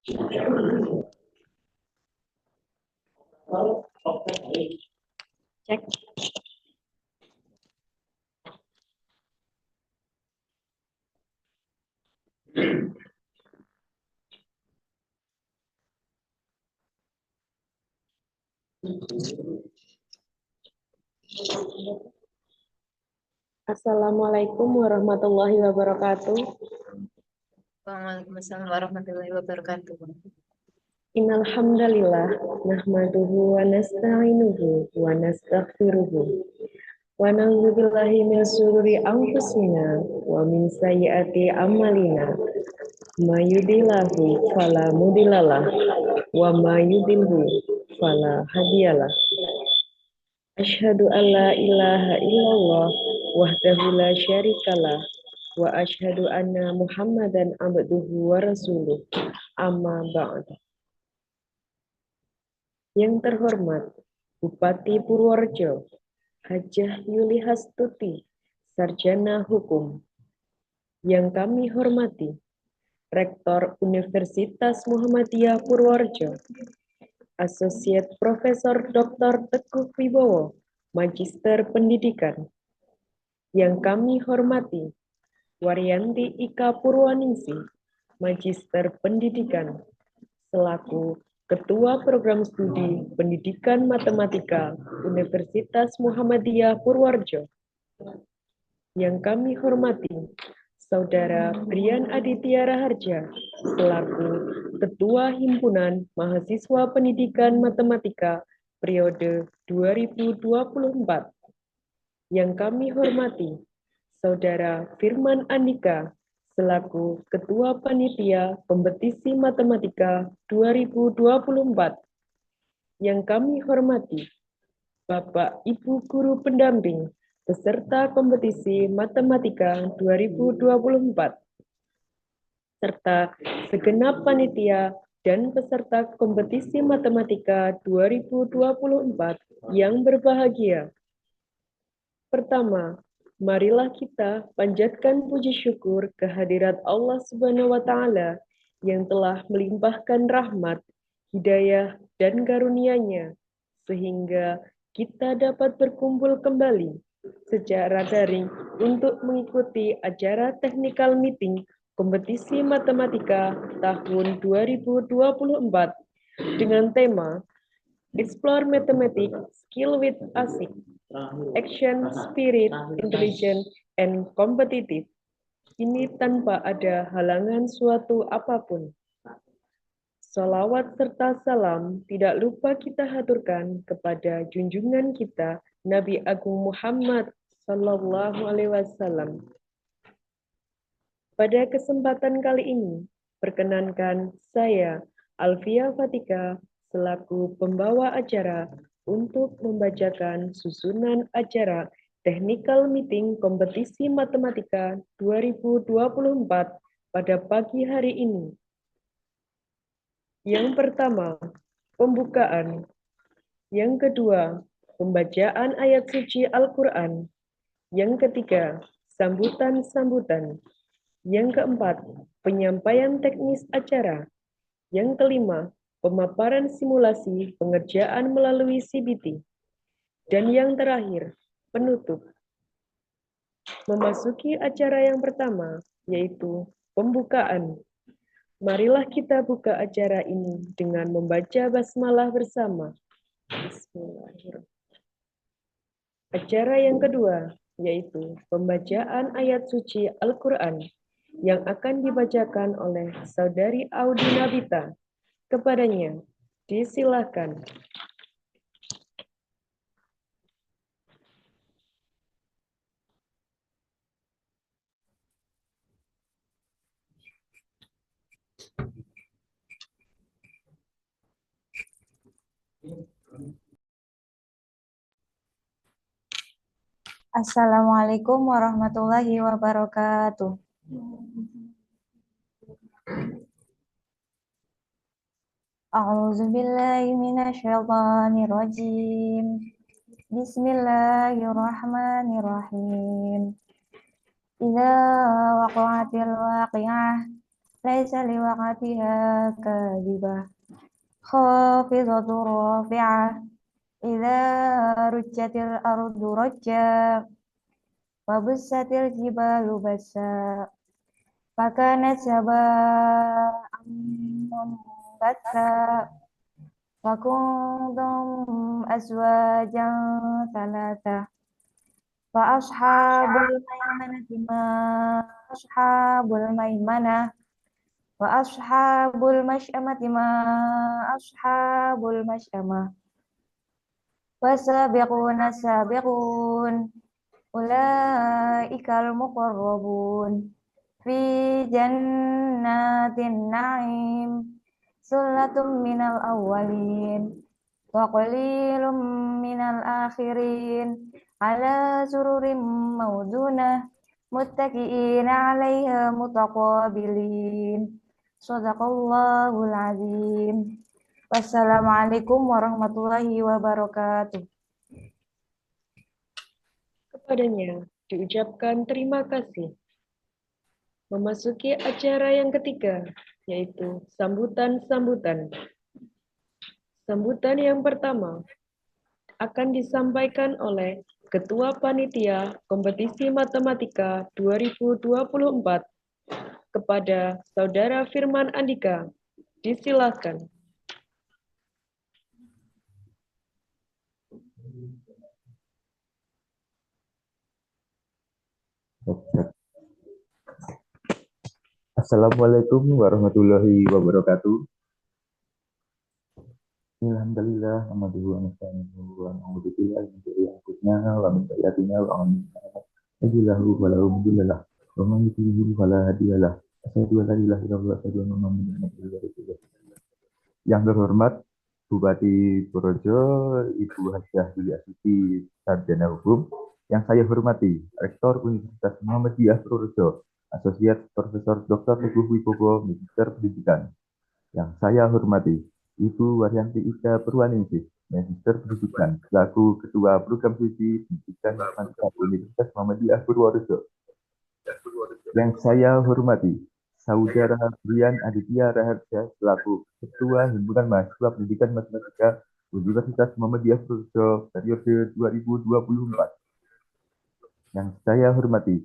Cek. Assalamualaikum warahmatullahi wabarakatuh. Waalaikumsalam warahmatullahi wabarakatuh. Innal hamdalillah nahmaduhu wa nasta'inuhu wa nastaghfiruhu wa na'udzu billahi min shururi anfusina wa min sayyiati a'malina. May yahdihillahu fala mudhillalah wa may yudhlilhu fala hadiyalah. Asyhadu an la ilaha illallah wahdahu la syarikalah wa asyhadu anna Muhammadan abduhu wa rasuluh. Amma ba'd. Yang terhormat Bupati Purworejo, Hajah Yuli Hastuti, Sarjana Hukum. Yang kami hormati Rektor Universitas Muhammadiyah Purworejo, Asosiat Profesor Dr. Teguh Wibowo, Magister Pendidikan. Yang kami hormati Waryanti Ika Purwaningsi, Magister Pendidikan, selaku Ketua Program Studi Pendidikan Matematika Universitas Muhammadiyah Purworejo. Yang kami hormati Saudara Brian Aditya Raharja, selaku Ketua Himpunan Mahasiswa Pendidikan Matematika periode 2024. Yang kami hormati Saudara Firman Andika, selaku Ketua Panitia Kompetisi Matematika 2024. Yang kami hormati Bapak Ibu Guru Pendamping peserta kompetisi Matematika 2024, serta segenap panitia dan peserta kompetisi Matematika 2024 yang berbahagia. Pertama, marilah kita panjatkan puji syukur kehadirat Allah Subhanahu wa Ta'ala yang telah melimpahkan rahmat, hidayah, dan karunia-Nya, sehingga kita dapat berkumpul kembali secara daring untuk mengikuti acara technical meeting kompetisi matematika tahun 2024 dengan tema Explore Mathematics Skill with ASIC, Action, Spirit, Intelligent, and Competitive. Ini tanpa ada halangan suatu apapun. Salawat serta salam tidak lupa kita haturkan kepada junjungan kita Nabi Agung Muhammad Sallallahu Alaihi Wasallam. Pada kesempatan kali ini, perkenankan saya Alfia Fatika selaku pembawa acara untuk membacakan susunan acara Technical Meeting Kompetisi Matematika 2024 pada pagi hari ini. Yang pertama, pembukaan. Yang kedua, pembacaan ayat suci Al-Quran. Yang ketiga, sambutan-sambutan. Yang keempat, penyampaian teknis acara. Yang kelima, pemaparan simulasi pengerjaan melalui CBT. Dan yang terakhir, penutup. Memasuki acara yang pertama, yaitu pembukaan. Marilah kita buka acara ini dengan membaca basmalah bersama. Bismillahirrahmanirrahim. Acara yang kedua, yaitu pembacaan ayat suci Al-Quran yang akan dibacakan oleh Saudari Audi Nabita. Kepadanya, disilakan. Assalamualaikum warahmatullahi wabarakatuh. A'udzubillahi minasyaitonirrajim. Bismillahirrahmanirrahim. Idza waqa'atil waqi'ah ليس لوقتها كاذبة خافضة رافعة إذا رجت الأرض رجا وبست الجبال بسا فكانت هباء منبثا وكنتم أزواجا ثلاثة فأصحاب الميمنة ما أصحاب الميمنة وأصحاب المشأمة ما أصحاب المشأمة والسابقون السابقون أولئك المقربون في جنات النعيم ثلة من الأولين وقليل من الآخرين على سرر موضونة متكئين عليها متقابلين صدق الله العظيم. Wassalamualaikum warahmatullahi wabarakatuh. Kepadanya diucapkan terima kasih. Memasuki acara yang ketiga, yaitu sambutan-sambutan. Sambutan yang pertama akan disampaikan oleh Ketua Panitia Kompetisi Matematika 2024 kepada Saudara Firman Andika. Disilakan. Assalamualaikum warahmatullahi wabarakatuh. Alhamdulillah, nahmaduhu wa nasta'inuhu wa na'udzu billahi min syururi anfusina wa min sayyiati a'malina. Yahdihi wa la mudilla lahu wa man yudlil fala hadiya lahu. Asyhadu an la ilaha illallah wa asyhadu anna Muhammadan abduhu wa rasuluh. Yang terhormat Bupati Purworejo, Ibu Hajah Yuli Astuti, Sarjana Hukum. Yang saya hormati Rektor Universitas Muhammadiyah Purworejo, Asosiat Profesor Dr. Teguh Wibowo, Magister Pendidikan. Yang saya hormati Ibu Waryanti Ida Purwaningsih, Magister Pendidikan, selaku Ketua Program Studi Pendidikan Matematika Universitas Muhammadiyah Purworejo. Yang saya hormati Saudara Brian Aditya Raharja, selaku Ketua Himpunan Mahasiswa Pendidikan Matematika Universitas Muhammadiyah Purworejo periode 2024. Yang saya hormati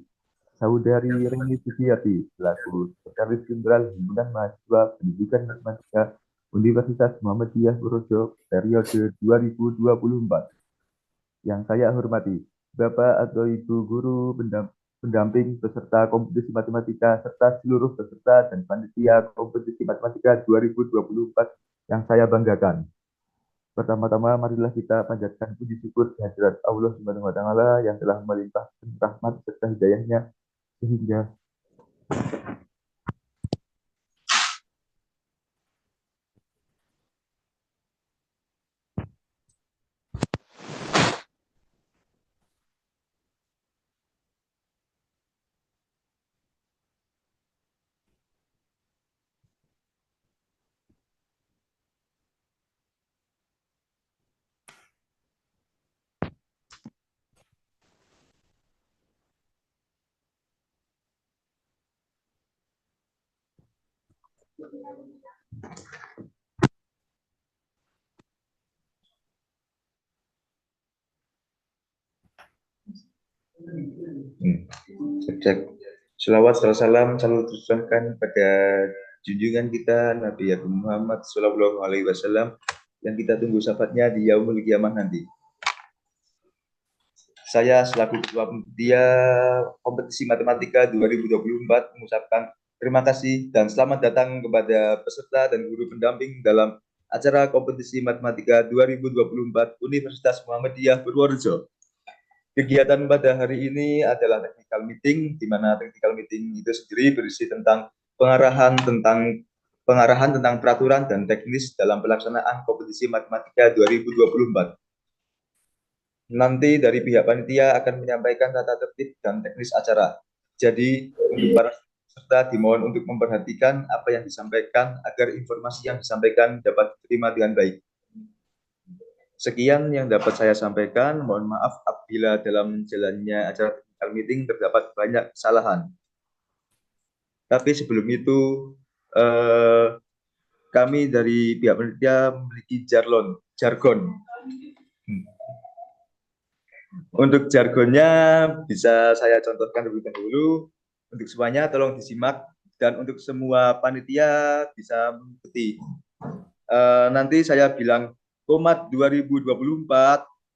Saudari Reni Sugiati, selaku Sekretaris Jenderal Himpunan Mahasiswa Pendidikan Matematika Universitas Muhammadiyah Purworejo periode 2024. Yang saya hormati Bapak atau Ibu Guru pendamping peserta kompetisi matematika serta seluruh peserta dan panitia kompetisi matematika 2024 yang saya banggakan. Pertama-tama marilah kita panjatkan puji syukur kehadirat Allah Subhanahu wa taala yang telah melimpahkan rahmat serta hidayahnya sehingga cek. Selawat salam selalu tercurahkan pada junjungan kita Nabi Muhammad Sallallahu Alaihi Wasallam yang kita tunggu syafaatnya di yaumul kiamah nanti. Saya selaku Ketua Panitia Kompetisi Matematika 2024 mengucapkan terima kasih dan selamat datang kepada peserta dan guru pendamping dalam acara Kompetisi Matematika 2024 Universitas Muhammadiyah Purworejo. Kegiatan pada hari ini adalah technical meeting, di mana technical meeting itu sendiri berisi tentang pengarahan tentang peraturan dan teknis dalam pelaksanaan kompetisi matematika 2024. Nanti dari pihak panitia akan menyampaikan tata tertib dan teknis acara. Jadi untuk para peserta dimohon untuk memperhatikan apa yang disampaikan agar informasi yang disampaikan dapat diterima dengan baik. Sekian yang dapat saya sampaikan. Mohon maaf apabila dalam jalannya acara technical meeting terdapat banyak kesalahan. Tapi sebelum itu, eh, kami dari pihak panitia memiliki jargon. Untuk jargonnya bisa saya contohkan terlebih dahulu. Untuk semuanya tolong disimak dan untuk semua panitia bisa mengikuti. Nanti saya bilang Komat 2024,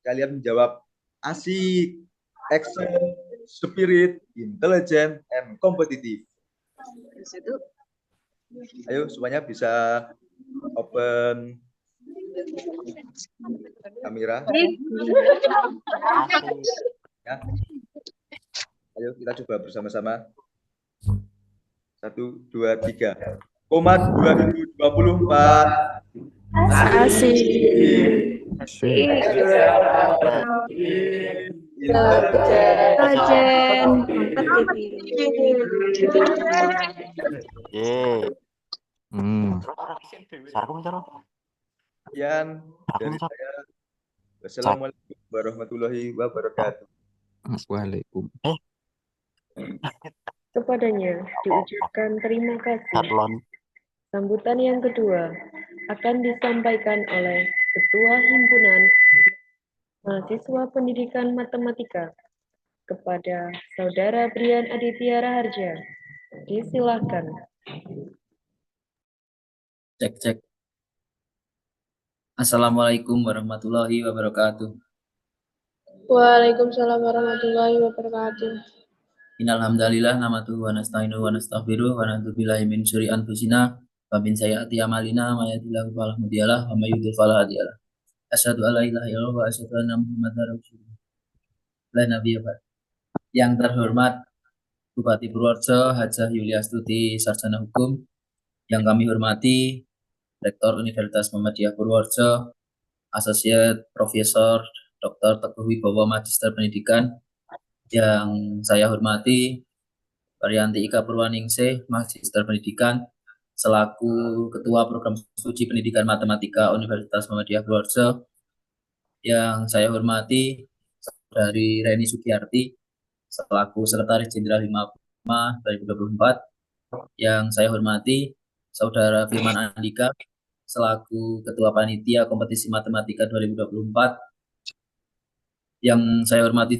kalian menjawab asik, action, spirit, intelligent, and kompetitif. Terus itu Ayo semuanya bisa open kamera. Ya. Ayo kita coba bersama-sama. 1, 2, 3. Komat 2024. Asik. Intelijen. Sekian dari saya. Wassalamualaikum warahmatullahi wabarakatuh. Waalaikum. Kepadanya diucapkan terima kasih. Sambutan yang kedua akan disampaikan oleh Ketua Himpunan Mahasiswa Pendidikan Matematika kepada Saudara Brian Aditya Raharja. Disilakan. Cek. Assalamualaikum warahmatullahi wabarakatuh. Waalaikumsalam warahmatullahi wabarakatuh. Innal hamdalillah nahmaduhu wa nasta'inuhu wa nastaghfiruh wa na'udzu billahi min syururi anfusina wa min sayyiati a'malina may yahdihillahu fala mudhillalah wa may yudhlil fala hadiyalah. Asyhadu an la ilaha illallah wa asyhadu anna Muhammadar Rasulullah. La nabiyya ba'd. Yang terhormat Bupati Purworejo Hajah Yuliastuti Sarjana Hukum, yang kami hormati Rektor Universitas Muhammadiyah Purworejo, Associate Profesor Dr. Teguh Wibowo Magister Pendidikan, yang saya hormati Varianti Ika Purwaningsih, Magister Pendidikan, selaku Ketua Program Studi Pendidikan Matematika Universitas Muhammadiyah Purworejo, yang saya hormati dari Reni Sugiyarti, selaku Sekretaris Jenderal Himapma 2024, yang saya hormati Saudara Firman Andika, selaku Ketua Panitia Kompetisi Matematika 2024, yang saya hormati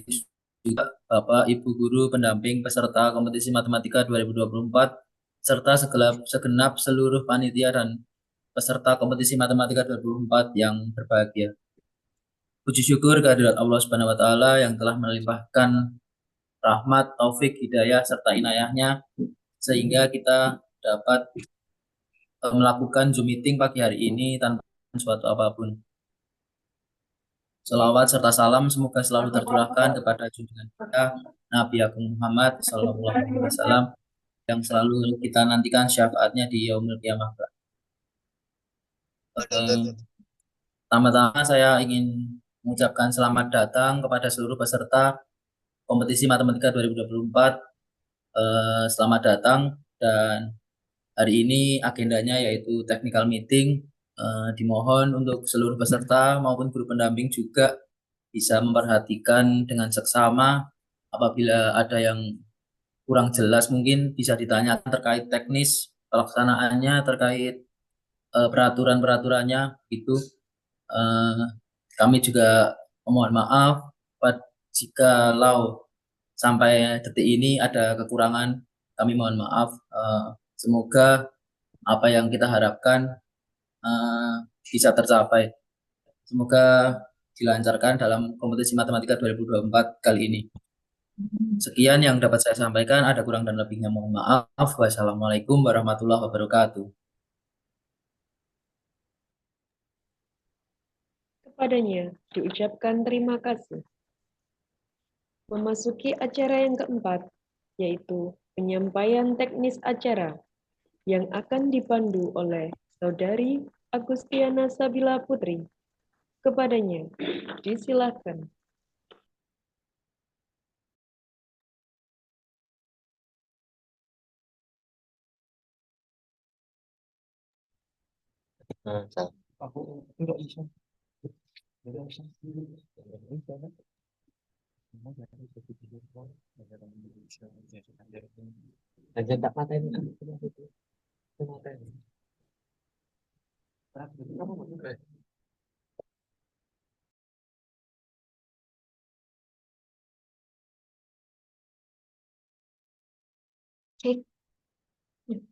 juga Bapak Ibu Guru pendamping peserta Kompetisi Matematika 2024, serta segenap seluruh panitia dan peserta Kompetisi Matematika 2024 yang berbahagia. Puji syukur kehadirat Allah Subhanahu wa Ta'ala yang telah melimpahkan rahmat, taufik, hidayah, serta inayahnya sehingga kita dapat melakukan Zoom meeting pagi hari ini tanpa suatu apapun. Selawat serta salam semoga selalu tercurahkan kepada junjungan kita Nabi Agung Muhammad SAW yang selalu kita nantikan syafaatnya di Yaumul Qiyamah. Pertama-tama saya ingin mengucapkan selamat datang kepada seluruh peserta Kompetisi Matematika 2024. Selamat datang, dan hari ini agendanya yaitu technical meeting. Dimohon untuk seluruh peserta maupun guru pendamping juga bisa memperhatikan dengan seksama. Apabila ada yang kurang jelas mungkin bisa ditanyakan terkait teknis pelaksanaannya, terkait peraturan-peraturannya itu. Kami juga mohon maaf jikalau sampai detik ini ada kekurangan, kami mohon maaf. Semoga apa yang kita harapkan bisa tercapai. Semoga dilancarkan dalam Kompetisi Matematika 2024 kali ini. Sekian yang dapat saya sampaikan, ada kurang dan lebihnya mohon maaf. Wassalamualaikum warahmatullahi wabarakatuh. Kepadanya diucapkan terima kasih. Memasuki acara yang keempat, yaitu penyampaian teknis acara yang akan dipandu oleh Saudari Agustiana Sabila Putri. Kepadanya disilakan. Oke.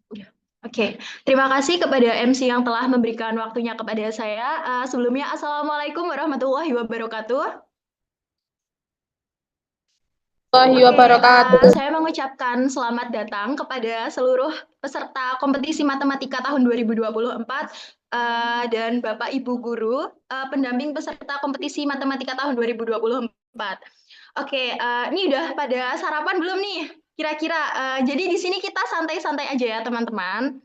Udah. Oke, terima kasih kepada MC yang telah memberikan waktunya kepada saya. Sebelumnya, Assalamualaikum warahmatullahi wabarakatuh. Warahmatullahi wabarakatuh. Saya mengucapkan selamat datang kepada seluruh peserta kompetisi matematika tahun 2024 dan Bapak Ibu Guru, pendamping peserta kompetisi matematika tahun 2024. Oke, ini udah pada sarapan belum nih? Kira-kira, jadi di sini kita santai-santai aja ya teman-teman.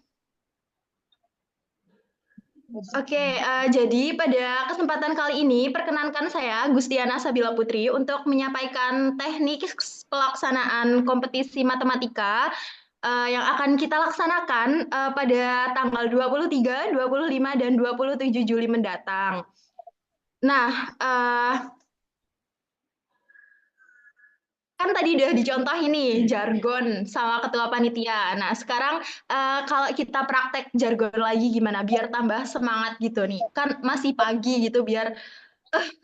Oke, jadi pada kesempatan kali ini perkenankan saya Gustiana Sabila Putri untuk menyampaikan teknik pelaksanaan kompetisi matematika yang akan kita laksanakan pada tanggal 23, 25, dan 27 Juli mendatang. Nah, kan tadi udah dicontoh ini jargon sama ketua panitia. Nah, sekarang kalau kita praktek jargon lagi gimana biar tambah semangat gitu nih. Kan masih pagi gitu biar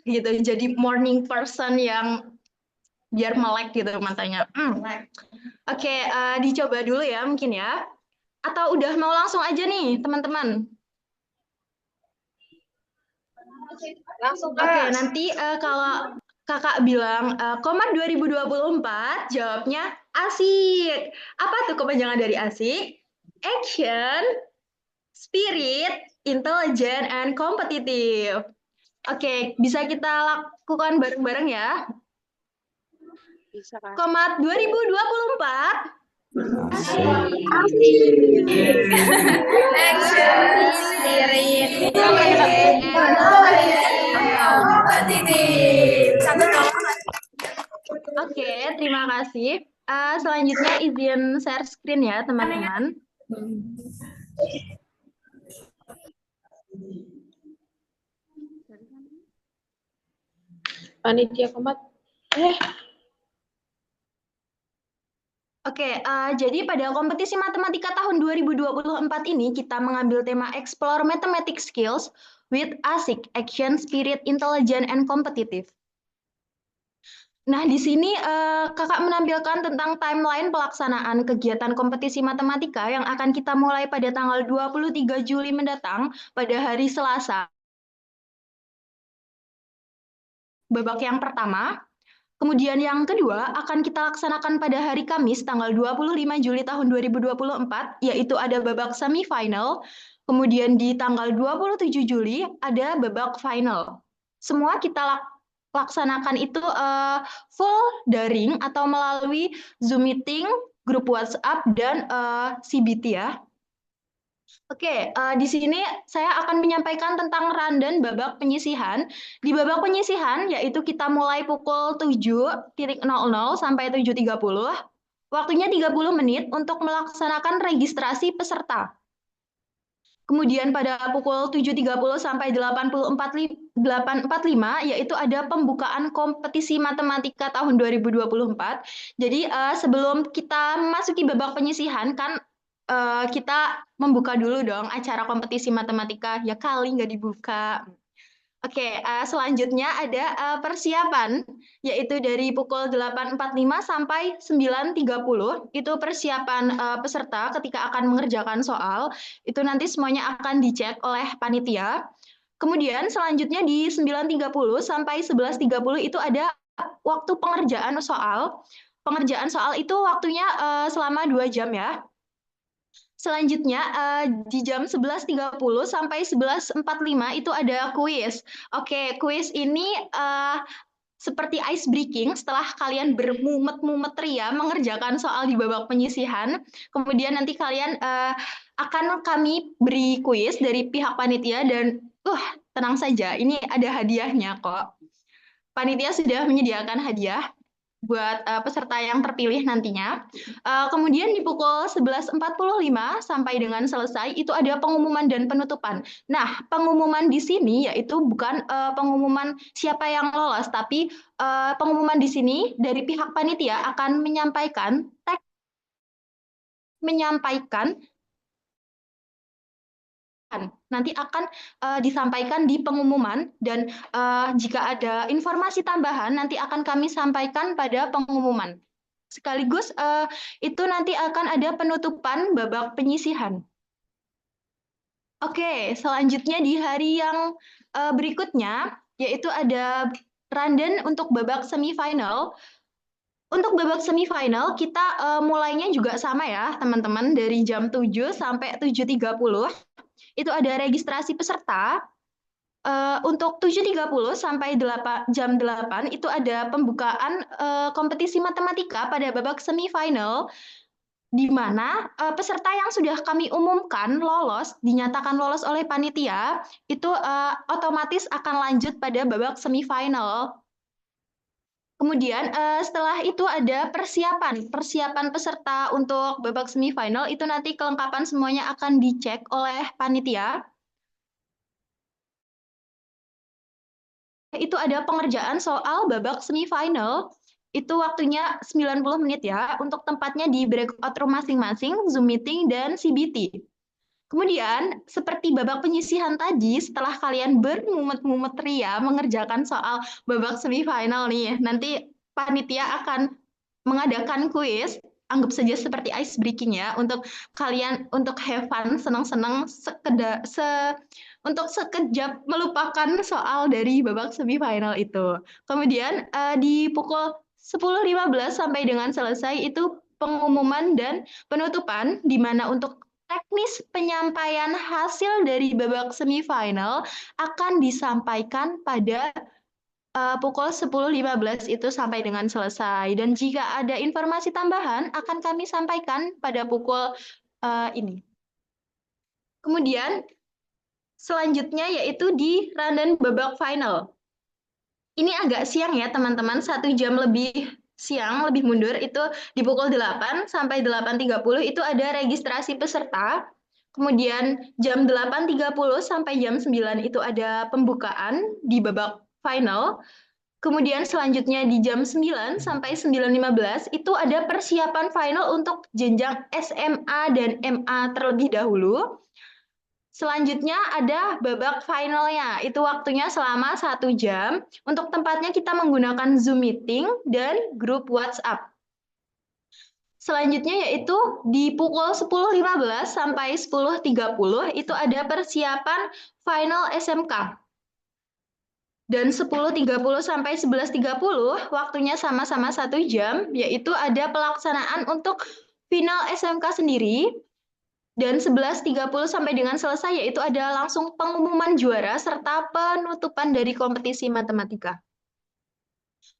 gitu jadi morning person yang biar melek gitu matanya. Oke, dicoba dulu ya mungkin ya. Atau udah mau langsung aja nih, teman-teman? Langsung, Oke, nanti kalau kakak bilang Komat 2024, jawabnya asik. Apa tuh kepanjangan dari asik? Action, spirit, intelligent, and competitive. Oke, bisa kita lakukan bareng-bareng ya. bisa kan? Komat 2024. Oke, terima kasih. Selanjutnya izin share screen ya, teman-teman. Panitia Komat. Oke, jadi pada kompetisi matematika tahun 2024 ini kita mengambil tema Explore Mathematics Skills with ASIC, Action, Spirit, Intelligent, and Competitive. Nah, di sini kakak menampilkan tentang timeline pelaksanaan kegiatan kompetisi matematika yang akan kita mulai pada tanggal 23 Juli mendatang pada hari Selasa. Babak yang pertama, kemudian yang kedua akan kita laksanakan pada hari Kamis tanggal 25 Juli tahun 2024, yaitu ada babak semifinal. Kemudian di tanggal 27 Juli ada babak final. Semua kita laksanakan itu full daring atau melalui Zoom meeting, grup WhatsApp, dan CBT ya. Oke, di sini saya akan menyampaikan tentang rundown babak penyisihan. Di babak penyisihan, yaitu kita mulai pukul 7.00 sampai 7.30. Waktunya 30 menit untuk melaksanakan registrasi peserta. Kemudian pada pukul 7.30 sampai 8.45, yaitu ada pembukaan kompetisi matematika tahun 2024. Jadi sebelum kita memasuki babak penyisihan, kan kita membuka dulu dong acara kompetisi matematika, ya kali nggak dibuka. Oke, selanjutnya ada persiapan, yaitu dari pukul 8.45 sampai 9.30, itu persiapan peserta ketika akan mengerjakan soal, itu nanti semuanya akan dicek oleh panitia. Kemudian selanjutnya di 9.30 sampai 11.30 itu ada waktu pengerjaan soal. Pengerjaan soal itu waktunya selama 2 jam ya. Selanjutnya di jam 11.30 sampai 11.45 itu ada kuis. Oke, kuis ini seperti ice breaking setelah kalian bermumet-mumet ria mengerjakan soal di babak penyisihan. Kemudian nanti kalian akan kami beri kuis dari pihak panitia dan tenang saja, ini ada hadiahnya kok. Panitia sudah menyediakan hadiah buat peserta yang terpilih nantinya. Kemudian di pukul 11.45 sampai dengan selesai itu ada pengumuman dan penutupan. Nah, pengumuman di sini yaitu bukan pengumuman siapa yang lolos, tapi pengumuman di sini dari pihak panitia akan menyampaikan nanti akan disampaikan di pengumuman dan jika ada informasi tambahan nanti akan kami sampaikan pada pengumuman. Sekaligus itu nanti akan ada penutupan babak penyisihan. Oke, selanjutnya di hari yang berikutnya, yaitu ada rundown untuk babak semifinal. Untuk babak semifinal, kita mulainya juga sama ya, teman-teman, dari jam 7 sampai 7.30. Itu ada registrasi peserta. Untuk 7.30 sampai jam 8 itu ada pembukaan kompetisi matematika pada babak semifinal, di mana peserta yang sudah kami umumkan lolos, dinyatakan lolos oleh panitia, itu otomatis akan lanjut pada babak semifinal. Kemudian setelah itu ada persiapan peserta untuk babak semifinal, itu nanti kelengkapan semuanya akan dicek oleh panitia. Itu ada pengerjaan soal babak semifinal, itu waktunya 90 menit ya, untuk tempatnya di breakout room masing-masing, Zoom meeting, dan CBT. Kemudian, seperti babak penyisihan tadi, setelah kalian bermumet-mumet ria mengerjakan soal babak semifinal nih, nanti panitia akan mengadakan kuis, anggap saja seperti ice breaking ya, untuk kalian untuk have fun, senang-senang, untuk sekejap melupakan soal dari babak semifinal itu. Kemudian di pukul 10.15 sampai dengan selesai itu pengumuman dan penutupan, di mana untuk teknis penyampaian hasil dari babak semifinal akan disampaikan pada pukul 10.15 itu sampai dengan selesai. Dan jika ada informasi tambahan akan kami sampaikan pada pukul ini. Kemudian selanjutnya yaitu di rundown babak final. Ini agak siang ya teman-teman, 1 jam lebih siang, lebih mundur, itu di pukul 8 sampai 8.30 itu ada registrasi peserta. Kemudian jam 8.30 sampai jam 9 itu ada pembukaan di babak final. Kemudian selanjutnya di jam 9 sampai 9.15 itu ada persiapan final untuk jenjang SMA dan MA terlebih dahulu. Selanjutnya ada babak finalnya, itu waktunya selama 1 jam. Untuk tempatnya kita menggunakan Zoom meeting dan grup WhatsApp. Selanjutnya yaitu di pukul 10.15 sampai 10.30 itu ada persiapan final SMK. Dan 10.30 sampai 11.30 waktunya sama-sama 1 jam, yaitu ada pelaksanaan untuk final SMK sendiri. Dan 11.30 sampai dengan selesai yaitu ada langsung pengumuman juara serta penutupan dari kompetisi matematika.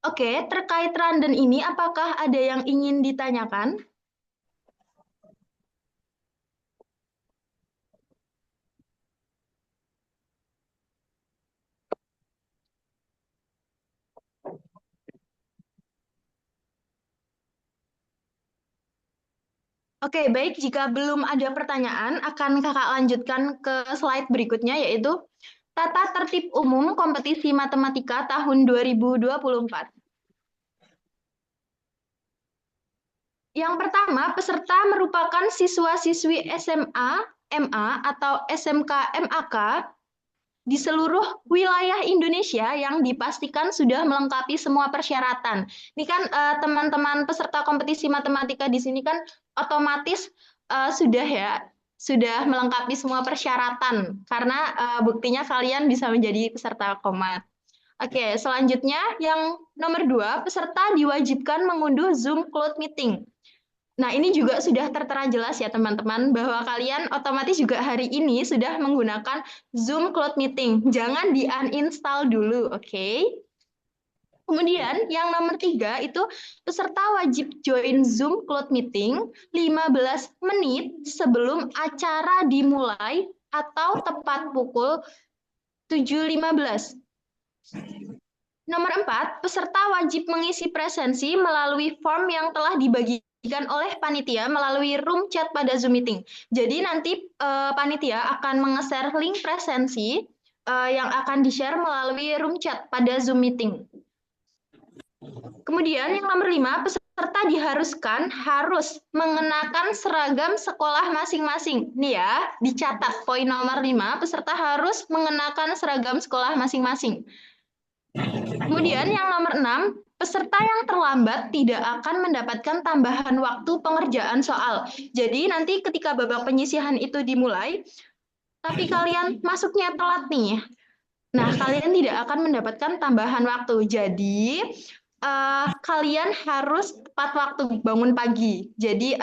Oke, terkait rundown ini apakah ada yang ingin ditanyakan? Oke, baik. Jika belum ada pertanyaan, akan kakak lanjutkan ke slide berikutnya, yaitu tata tertib umum kompetisi matematika tahun 2024. Yang pertama, peserta merupakan siswa-siswi SMA, MA, atau SMK, MAK di seluruh wilayah Indonesia yang dipastikan sudah melengkapi semua persyaratan. Ini kan teman-teman peserta kompetisi matematika di sini kan otomatis sudah melengkapi semua persyaratan karena buktinya kalian bisa menjadi peserta komat. Oke, selanjutnya yang nomor 2, peserta diwajibkan mengunduh Zoom Cloud Meeting. Nah, ini juga sudah tertera jelas ya teman-teman, bahwa kalian otomatis juga hari ini sudah menggunakan Zoom Cloud Meeting. Jangan di-uninstall dulu, oke? Kemudian yang nomor 3 itu peserta wajib join Zoom Cloud Meeting 15 menit sebelum acara dimulai atau tepat pukul 7.15. Nomor 4, peserta wajib mengisi presensi melalui form yang telah dibagikan oleh panitia melalui room chat pada Zoom meeting. Jadi nanti panitia akan menge-share link presensi yang akan di-share melalui room chat pada Zoom meeting. Kemudian yang nomor 5, peserta diharuskan harus mengenakan seragam sekolah masing-masing. Nih ya, dicatat poin nomor 5, peserta harus mengenakan seragam sekolah masing-masing. Kemudian yang nomor 6, peserta yang terlambat tidak akan mendapatkan tambahan waktu pengerjaan soal. Jadi nanti ketika babak penyisihan itu dimulai, tapi kalian masuknya telat nih. Nah, kalian tidak akan mendapatkan tambahan waktu. Jadi, kalian harus tepat waktu bangun pagi. Jadi,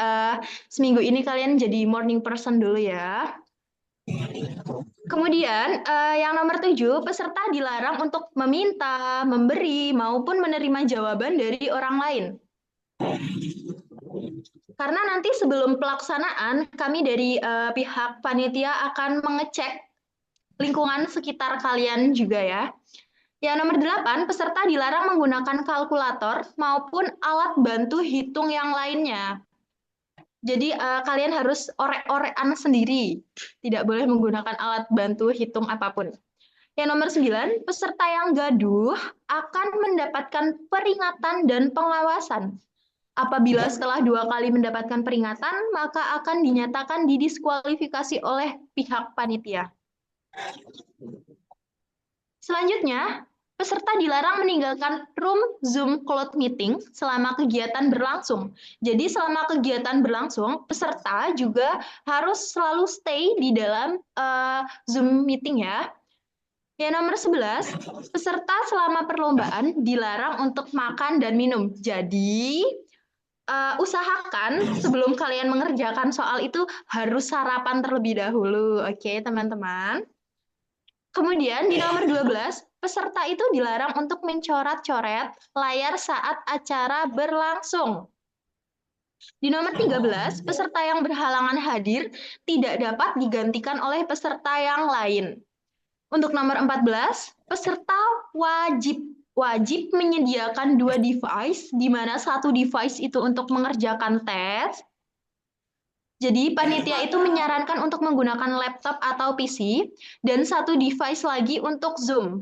seminggu ini kalian jadi morning person dulu ya. Kemudian, yang nomor 7, peserta dilarang untuk meminta, memberi, maupun menerima jawaban dari orang lain. Karena nanti sebelum pelaksanaan, kami dari pihak panitia akan mengecek lingkungan sekitar kalian juga ya. Yang nomor 8, peserta dilarang menggunakan kalkulator maupun alat bantu hitung yang lainnya. Jadi kalian harus orek-orekan sendiri, tidak boleh menggunakan alat bantu hitung apapun. Yang nomor 9, peserta yang gaduh akan mendapatkan peringatan dan pengawasan. Apabila setelah 2 kali mendapatkan peringatan, maka akan dinyatakan didiskualifikasi oleh pihak panitia. Selanjutnya, peserta dilarang meninggalkan room Zoom cloud meeting selama kegiatan berlangsung. Jadi selama kegiatan berlangsung, peserta juga harus selalu stay di dalam Zoom meeting ya. Yang nomor 11, peserta selama perlombaan dilarang untuk makan dan minum. Jadi, usahakan sebelum kalian mengerjakan soal itu harus sarapan terlebih dahulu. Oke, teman-teman. Kemudian di nomor 12, peserta itu dilarang untuk mencoret-coret layar saat acara berlangsung. Di nomor 13, peserta yang berhalangan hadir tidak dapat digantikan oleh peserta yang lain. Untuk nomor 14, peserta wajib menyediakan 2 device, di mana 1 device itu untuk mengerjakan tes. Jadi panitia itu menyarankan untuk menggunakan laptop atau PC, dan 1 device lagi untuk Zoom.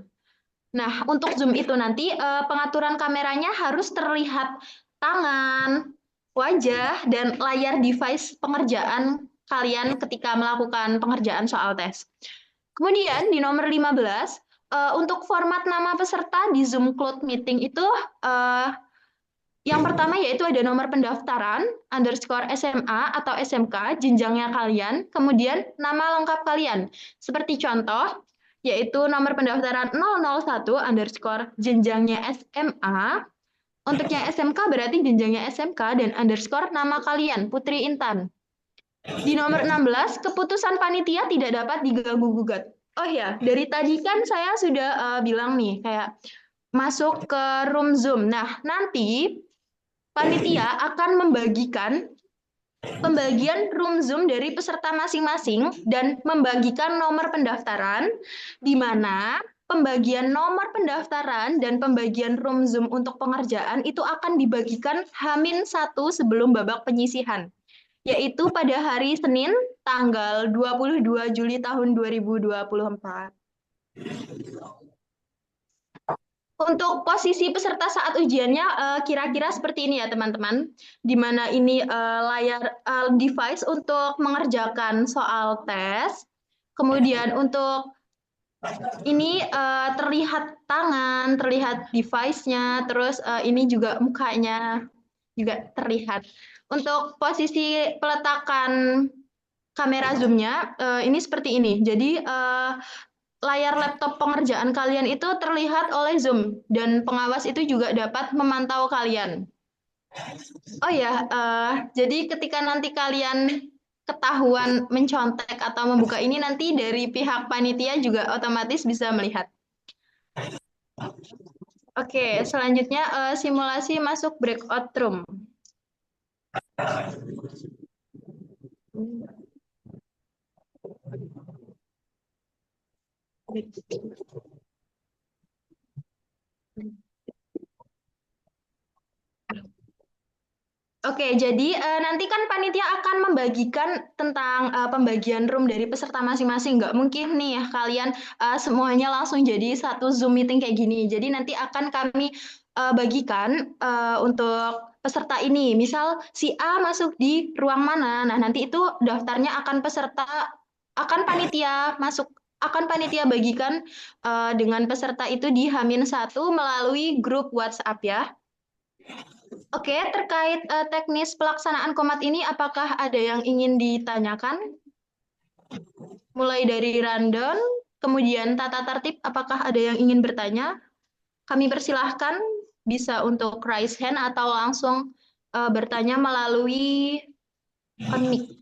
Nah, untuk Zoom itu nanti pengaturan kameranya harus terlihat tangan, wajah, dan layar device pengerjaan kalian ketika melakukan pengerjaan soal tes. Kemudian di nomor 15, untuk format nama peserta di Zoom Cloud Meeting itu yang pertama yaitu ada nomor pendaftaran, _SMA atau SMK, jenjangnya kalian, kemudian nama lengkap kalian. Seperti contoh, yaitu nomor pendaftaran 001 jenjangnya SMA, untuk yang SMK berarti jenjangnya SMK dan underscore nama kalian, Putri Intan. Di nomor 16, keputusan panitia tidak dapat diganggu-gugat. Oh ya, dari tadi kan saya sudah bilang nih, kayak masuk ke room Zoom. Nah, nanti panitia akan membagikan pembagian room Zoom dari peserta masing-masing dan membagikan nomor pendaftaran, di mana pembagian nomor pendaftaran dan pembagian room Zoom untuk pengerjaan itu akan dibagikan H-1 sebelum babak penyisihan, yaitu pada hari Senin tanggal 22 Juli tahun 2024. Untuk posisi peserta saat ujiannya kira-kira seperti ini ya teman-teman, di mana ini layar device untuk mengerjakan soal tes, kemudian untuk ini terlihat tangan, terlihat device-nya, terus ini juga mukanya juga terlihat. Untuk posisi peletakan kamera zoom-nya ini seperti ini. Jadi layar laptop pengerjaan kalian itu terlihat oleh Zoom dan pengawas itu juga dapat memantau kalian. Oh ya, jadi ketika nanti kalian ketahuan mencontek atau membuka ini, nanti dari pihak panitia juga otomatis bisa melihat. Oke, selanjutnya simulasi masuk breakout room. Oke, jadi nanti kan panitia akan membagikan tentang pembagian room dari peserta masing-masing. Nggak mungkin nih ya kalian semuanya langsung jadi satu Zoom meeting kayak gini. Jadi nanti akan kami bagikan untuk peserta ini. Misal si A masuk di ruang mana. Nah, nanti itu daftarnya akan panitia masuk akan panitia bagikan dengan peserta itu di H-1 melalui grup WhatsApp ya. Oke, terkait teknis pelaksanaan komat ini, apakah ada yang ingin ditanyakan? Mulai dari rundown, kemudian tata tertib, apakah ada yang ingin bertanya? Kami persilahkan bisa untuk raise hand atau langsung bertanya melalui mic.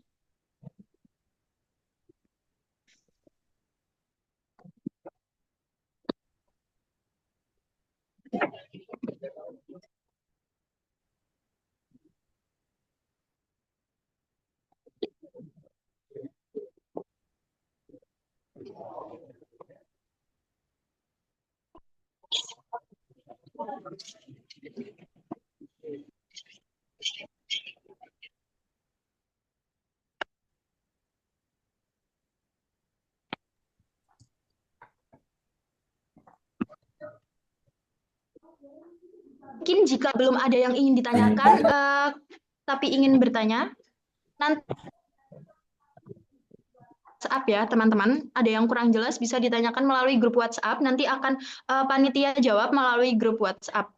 Mungkin jika belum ada yang ingin ditanyakan, tapi ingin bertanya, nanti WhatsApp ya teman-teman. Ada yang kurang jelas bisa ditanyakan melalui grup WhatsApp. Nanti akan panitia jawab melalui grup WhatsApp.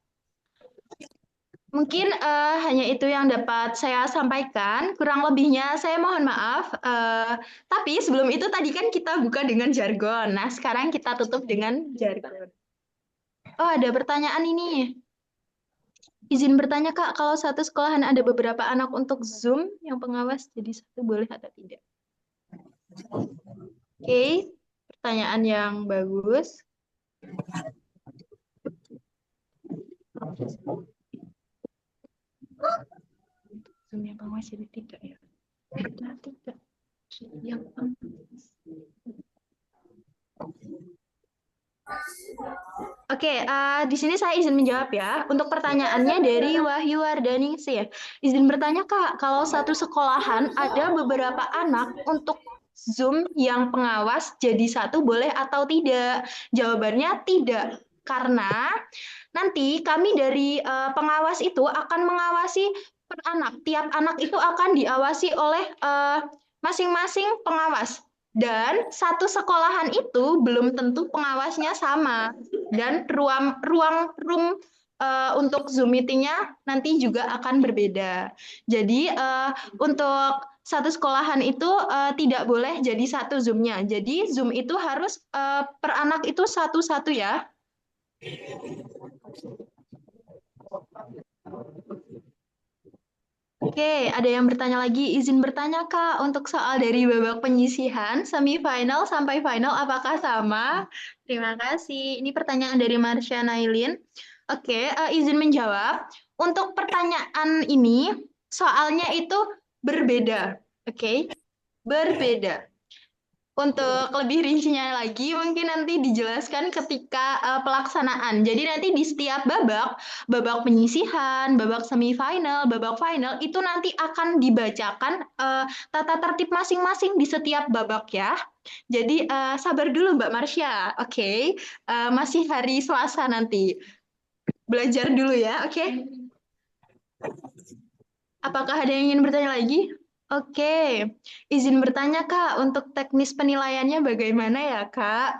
Mungkin hanya itu yang dapat saya sampaikan. Kurang lebihnya saya mohon maaf. Tapi sebelum itu tadi kan kita buka dengan jargon. Nah sekarang kita tutup dengan jargon. Oh ada pertanyaan ini. Izin bertanya Kak, kalau satu sekolahan ada beberapa anak untuk Zoom, yang pengawas jadi satu boleh atau tidak? Oke, pertanyaan yang bagus. Zoom yang pengawas jadi tidak ya? Tidak. Yang Oke, di sini saya izin menjawab ya. Untuk pertanyaannya dari Wahyu Wardaningsih. Izin bertanya Kak, kalau satu sekolahan ada beberapa anak untuk Zoom yang pengawas jadi satu boleh atau tidak? Jawabannya tidak. Karena nanti kami dari pengawas itu akan mengawasi per anak. Tiap anak itu akan diawasi oleh masing-masing pengawas. Dan satu sekolahan itu belum tentu pengawasnya sama. Dan room untuk Zoom meeting-nya nanti juga akan berbeda. Jadi untuk satu sekolahan itu tidak boleh jadi satu Zoom-nya. Jadi Zoom itu harus per anak itu satu-satu ya. Oke, ada yang bertanya lagi. Izin bertanya Kak, untuk soal dari babak penyisihan, semifinal sampai final apakah sama? Terima kasih. Ini pertanyaan dari Marsha Nailin. Oke, izin menjawab. Untuk pertanyaan ini, soalnya itu berbeda. Oke, berbeda. Untuk lebih rincinya lagi, mungkin nanti dijelaskan ketika pelaksanaan. Jadi nanti di setiap babak penyisihan, babak semifinal, babak final, itu nanti akan dibacakan tata tertib masing-masing di setiap babak ya. Jadi sabar dulu Mbak Marsha, oke? Masih hari Selasa nanti. Belajar dulu ya, oke? Apakah ada yang ingin bertanya lagi? Oke, izin bertanya Kak, untuk teknis penilaiannya bagaimana ya Kak?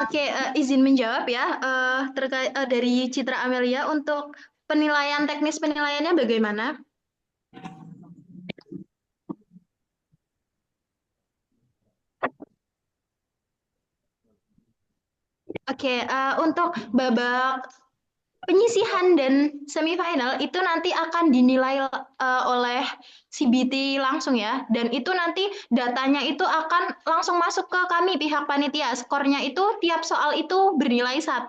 Oke, izin menjawab ya, terkait dari Citra Amelia, untuk penilaian teknis penilaiannya bagaimana? Oke, untuk babak penyisihan dan semifinal itu nanti akan dinilai oleh CBT langsung ya, dan itu nanti datanya itu akan langsung masuk ke kami pihak panitia. Skornya itu tiap soal itu bernilai 1.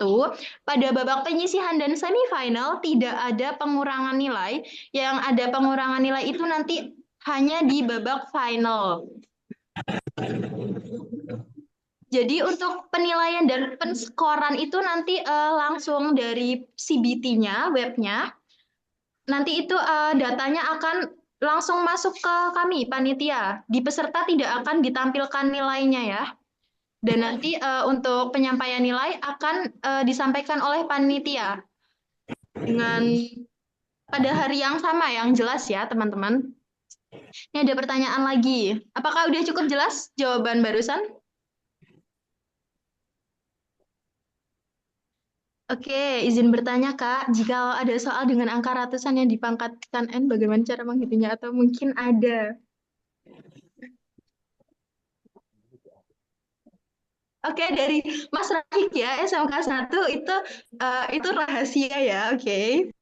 Pada babak penyisihan dan semifinal tidak ada pengurangan nilai. Yang ada pengurangan nilai itu nanti hanya di babak final. Jadi untuk penilaian dan penskoran itu nanti langsung dari CBT-nya, webnya. Nanti itu datanya akan langsung masuk ke kami, panitia. Di peserta tidak akan ditampilkan nilainya ya. Dan nanti untuk penyampaian nilai akan disampaikan oleh panitia dengan pada hari yang sama, yang jelas ya teman-teman. Ini ada pertanyaan lagi. Apakah udah cukup jelas jawaban barusan? Oke, izin bertanya Kak, jika ada soal dengan angka ratusan yang dipangkatkan N, bagaimana cara menghitungnya? Atau mungkin ada? Oke, dari Mas Rahik ya, SMK 1 itu rahasia ya, oke.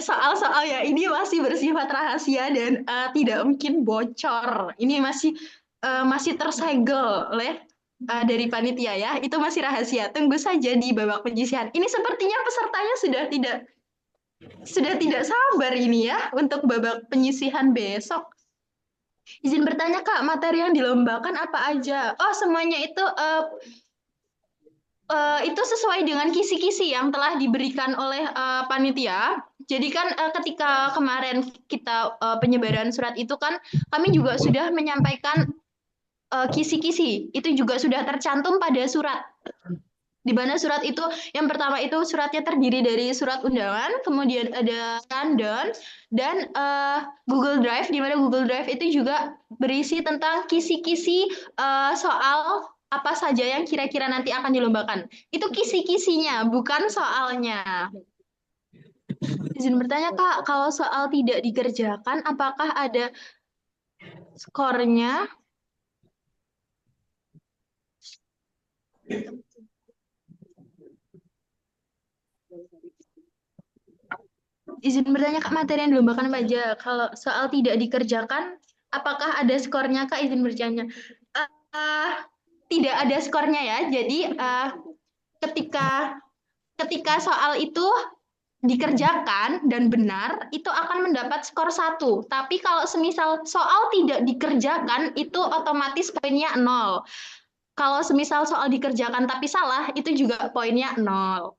Soal-soal ya ini masih bersifat rahasia dan tidak mungkin bocor. Ini masih tersegel oleh dari panitia ya. Itu masih rahasia. Tunggu saja di babak penyisihan. Ini sepertinya pesertanya sudah tidak sabar ini ya untuk babak penyisihan besok. Izin bertanya Kak, materi yang dilombakan apa aja? Oh, semuanya itu sesuai dengan kisi-kisi yang telah diberikan oleh panitia. Jadi kan ketika kemarin kita penyebaran surat itu kan kami juga sudah menyampaikan kisi-kisi. Itu juga sudah tercantum pada surat. Di mana surat itu, yang pertama itu suratnya terdiri dari surat undangan, kemudian ada rundown, dan Google Drive, di mana Google Drive itu juga berisi tentang kisi-kisi soal apa saja yang kira-kira nanti akan dilombakan. Itu kisi-kisinya, bukan soalnya. Izin bertanya Kak, kalau soal tidak dikerjakan, apakah ada skornya? Izin bertanya Kak, materi yang dilombakan apa aja? Kalau soal tidak dikerjakan, apakah ada skornya Kak? Izin bertanya. Tidak ada skornya ya. Jadi ketika soal itu dikerjakan dan benar, itu akan mendapat skor 1. Tapi kalau semisal soal tidak dikerjakan, itu otomatis poinnya 0. Kalau semisal soal dikerjakan tapi salah, itu juga poinnya 0.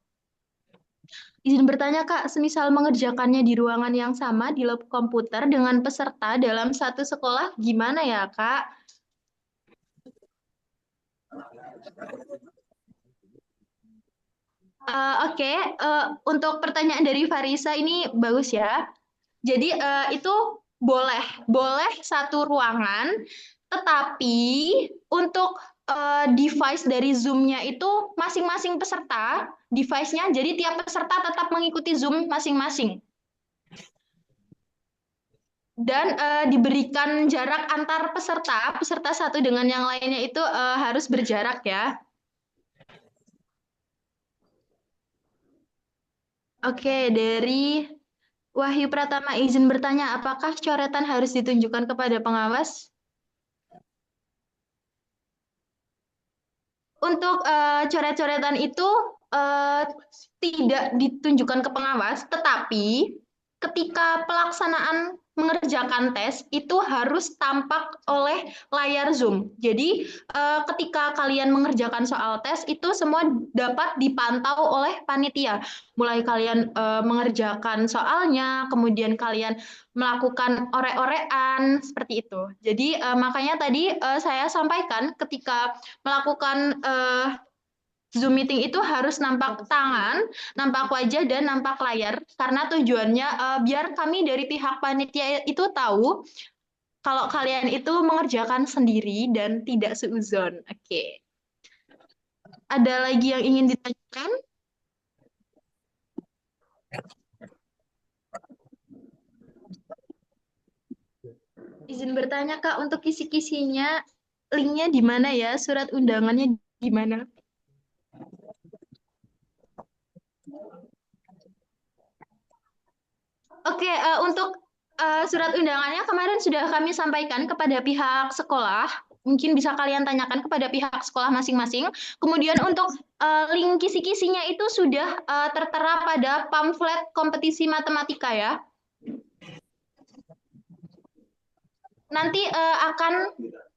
Izin bertanya Kak, semisal mengerjakannya di ruangan yang sama di lab komputer dengan peserta dalam satu sekolah, gimana ya Kak? Oke, untuk pertanyaan dari Farisa ini bagus ya. Jadi itu boleh satu ruangan, tetapi untuk device dari Zoom-nya itu masing-masing peserta, device-nya, jadi tiap peserta tetap mengikuti Zoom masing-masing. Dan diberikan jarak antar peserta satu dengan yang lainnya itu harus berjarak ya. Oke, dari Wahyu Pratama izin bertanya, apakah coretan harus ditunjukkan kepada pengawas? Untuk coret-coretan itu tidak ditunjukkan ke pengawas, tetapi ketika pelaksanaan mengerjakan tes itu harus tampak oleh layar Zoom. Jadi ketika kalian mengerjakan soal tes itu semua dapat dipantau oleh panitia. Mulai kalian mengerjakan soalnya, kemudian kalian melakukan orek-orekan seperti itu. Jadi makanya tadi saya sampaikan ketika melakukan Zoom meeting itu harus nampak tangan, nampak wajah, dan nampak layar. Karena tujuannya biar kami dari pihak panitia itu tahu kalau kalian itu mengerjakan sendiri dan tidak seuzon. Oke. Ada lagi yang ingin ditanyakan? Izin bertanya Kak, untuk kisi-kisinya linknya di mana ya? Surat undangannya di mana? Oke, untuk surat undangannya kemarin sudah kami sampaikan kepada pihak sekolah. Mungkin bisa kalian tanyakan kepada pihak sekolah masing-masing. Kemudian untuk link kisi-kisinya itu sudah tertera pada pamflet kompetisi matematika ya.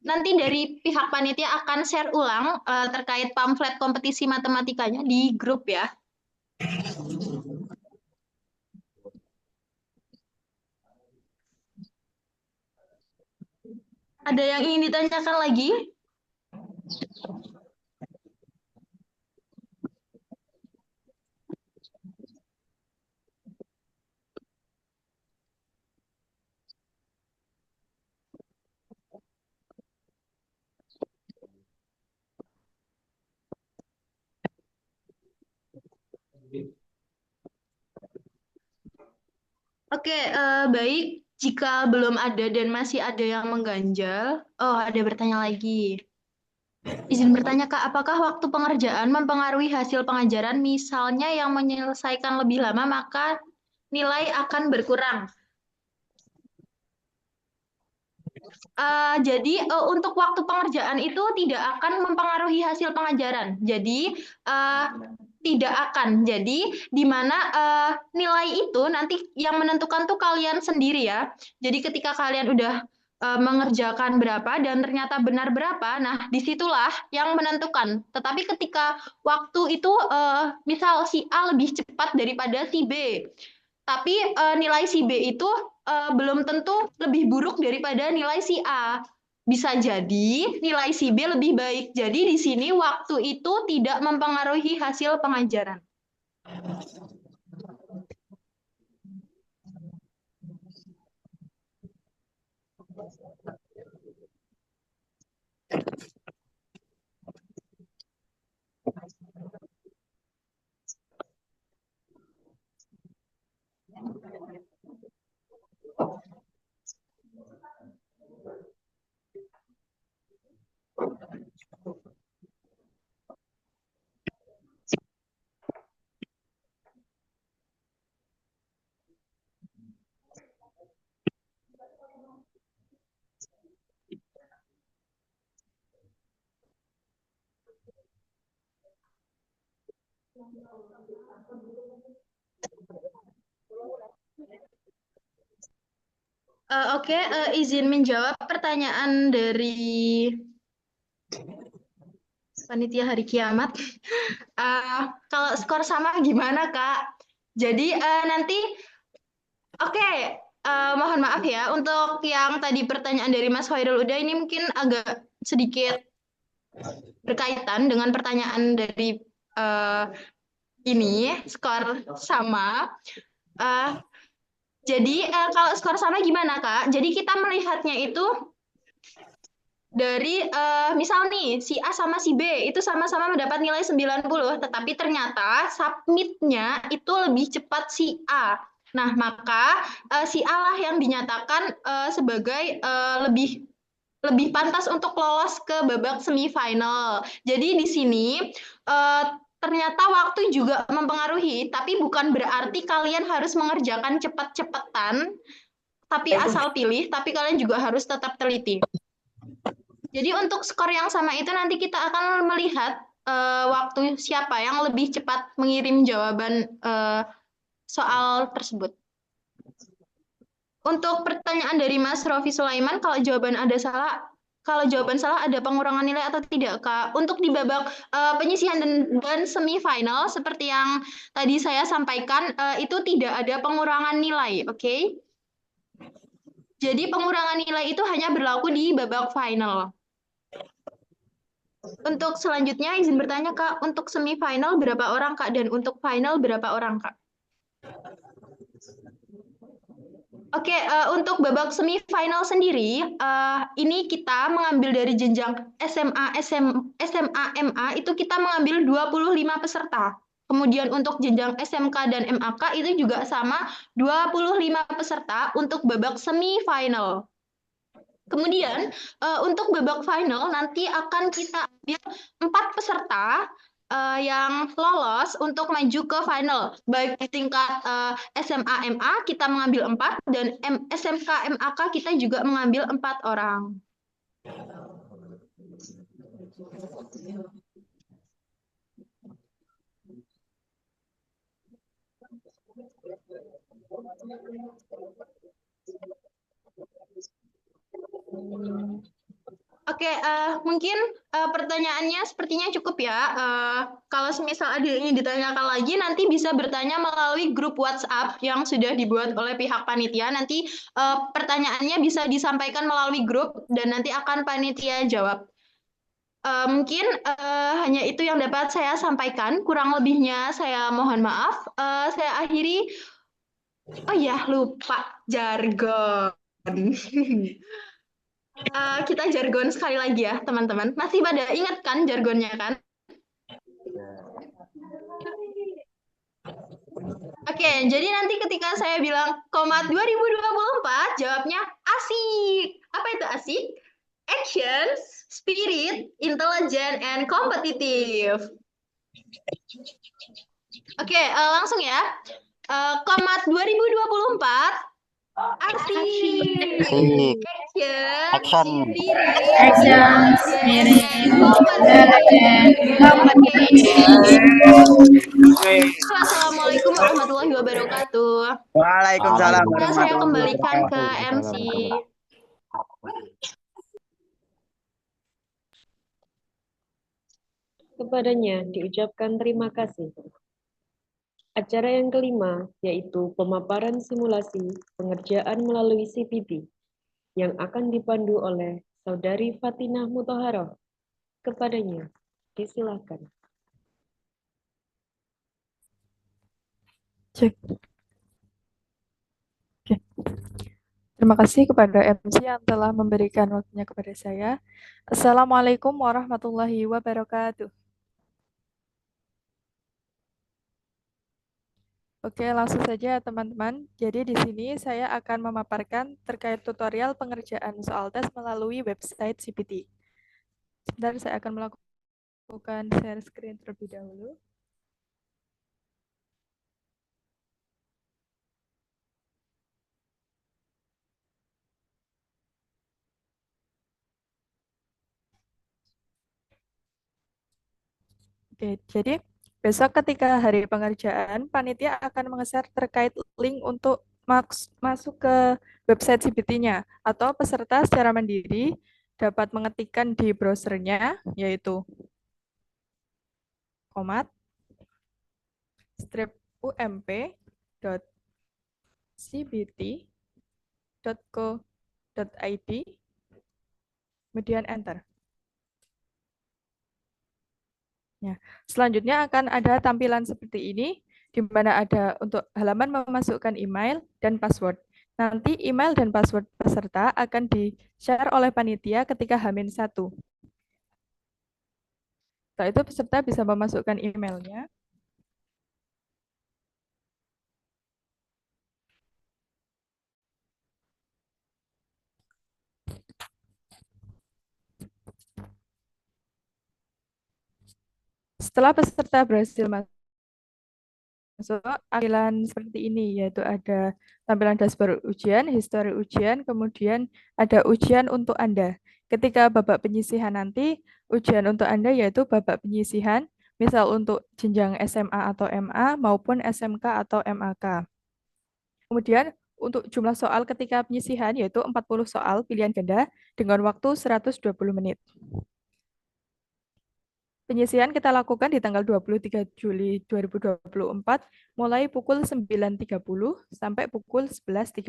Nanti dari pihak panitia akan share ulang terkait pamflet kompetisi matematikanya di grup ya. Ada yang ingin ditanyakan lagi? Oke, baik. Jika belum ada dan masih ada yang mengganjal, oh ada bertanya lagi. Izin bertanya Kak, apakah waktu pengerjaan mempengaruhi hasil pengajaran? Misalnya yang menyelesaikan lebih lama, maka nilai akan berkurang. Jadi untuk waktu pengerjaan itu tidak akan mempengaruhi hasil pengajaran. Jadi tidak akan. Jadi di mana nilai itu nanti yang menentukan tuh kalian sendiri ya. Jadi ketika kalian udah mengerjakan berapa dan ternyata benar berapa, nah disitulah yang menentukan. Tetapi ketika waktu itu misal si A lebih cepat daripada si B, tapi nilai si B itu belum tentu lebih buruk daripada nilai si A. Bisa jadi nilai si B lebih baik. Jadi di sini waktu itu tidak mempengaruhi hasil pengajaran. Oke, izin menjawab pertanyaan dari panitia hari kiamat. Kalau skor sama gimana, Kak? Jadi nanti, oke, mohon maaf ya, untuk yang tadi pertanyaan dari Mas Khairul Uda ini mungkin agak sedikit berkaitan dengan pertanyaan dari ini, skor sama. Jadi kalau skor sama gimana, Kak? Jadi kita melihatnya itu dari misal nih si A sama si B itu sama-sama mendapat nilai 90, tetapi ternyata submitnya itu lebih cepat si A. Nah, maka si A lah yang dinyatakan sebagai lebih pantas untuk lolos ke babak semifinal. Jadi di sini ternyata waktu juga mempengaruhi, tapi bukan berarti kalian harus mengerjakan cepat-cepatan, tapi asal pilih, tapi kalian juga harus tetap teliti. Jadi untuk skor yang sama itu nanti kita akan melihat waktu siapa yang lebih cepat mengirim jawaban soal tersebut. Untuk pertanyaan dari Mas Rofi Sulaiman, kalau jawaban salah ada pengurangan nilai atau tidak, Kak? Untuk di babak penyisihan dan semifinal seperti yang tadi saya sampaikan itu tidak ada pengurangan nilai, oke? Jadi pengurangan nilai itu hanya berlaku di babak final. Untuk selanjutnya izin bertanya Kak, untuk semifinal berapa orang Kak dan untuk final berapa orang Kak? Oke, untuk babak semifinal sendiri, ini kita mengambil dari jenjang SMA, MA itu kita mengambil 25 peserta. Kemudian untuk jenjang SMK dan MAK itu juga sama 25 peserta untuk babak semifinal. Kemudian untuk babak final nanti akan kita ambil 4 peserta yang lolos untuk maju ke final. Baik di tingkat SMA MA kita mengambil 4 dan SMK MAK kita juga mengambil 4 orang. Oke, Oke, mungkin pertanyaannya sepertinya cukup ya. Kalau semisal ada yang ingin ditanyakan lagi, nanti bisa bertanya melalui grup WhatsApp yang sudah dibuat oleh pihak panitia. Nanti pertanyaannya bisa disampaikan melalui grup dan nanti akan panitia jawab. Mungkin hanya itu yang dapat saya sampaikan. Kurang lebihnya saya mohon maaf. Saya akhiri. Oh ya, lupa jargon. Kita jargon sekali lagi ya, teman-teman. Masih pada ingat kan jargonnya kan? Oke, jadi nanti ketika saya bilang Komat 2024, jawabnya asik. Apa itu asik? Action, spirit, intelligent, and competitive. Oke, langsung ya. Komat 2024, asik. Action. Spirit, Assalamualaikum warahmatullahi wabarakatuh. Waalaikumsalam Nah, saya warahmatullahi kembalikan ke MC. Kepadanya diucapkan terima kasih. Acara yang kelima, yaitu pemaparan simulasi pengerjaan melalui CPT, yang akan dipandu oleh Saudari Fatinah Muthaharoh. Kepadanya, disilakan. Cek. Oke. Terima kasih kepada MC yang telah memberikan waktunya kepada saya. Assalamualaikum warahmatullahi wabarakatuh. Oke, langsung saja teman-teman. Jadi di sini saya akan memaparkan terkait tutorial pengerjaan soal tes melalui website CPT. Sebentar, saya akan melakukan share screen terlebih dahulu. Oke, jadi besok ketika hari pengerjaan, panitia akan mengeser terkait link untuk masuk ke website CPT-nya, atau peserta secara mandiri dapat mengetikkan di browsernya, yaitu komat-ump.cbt.co.id, kemudian enter. Ya, selanjutnya akan ada tampilan seperti ini, di mana ada untuk halaman memasukkan email dan password. Nanti email dan password peserta akan di-share oleh panitia ketika H-1. Setelah itu peserta bisa memasukkan emailnya. Setelah peserta berhasil masuk tampilan seperti ini, yaitu ada tampilan dashboard ujian, histori ujian, kemudian ada ujian untuk Anda. Ketika babak penyisihan nanti, ujian untuk Anda yaitu babak penyisihan, misal untuk jenjang SMA atau MA maupun SMK atau MAK. Kemudian untuk jumlah soal ketika penyisihan yaitu 40 soal pilihan ganda dengan waktu 120 menit. Penyisihan kita lakukan di tanggal 23 Juli 2024 mulai pukul 9.30 sampai pukul 11.30.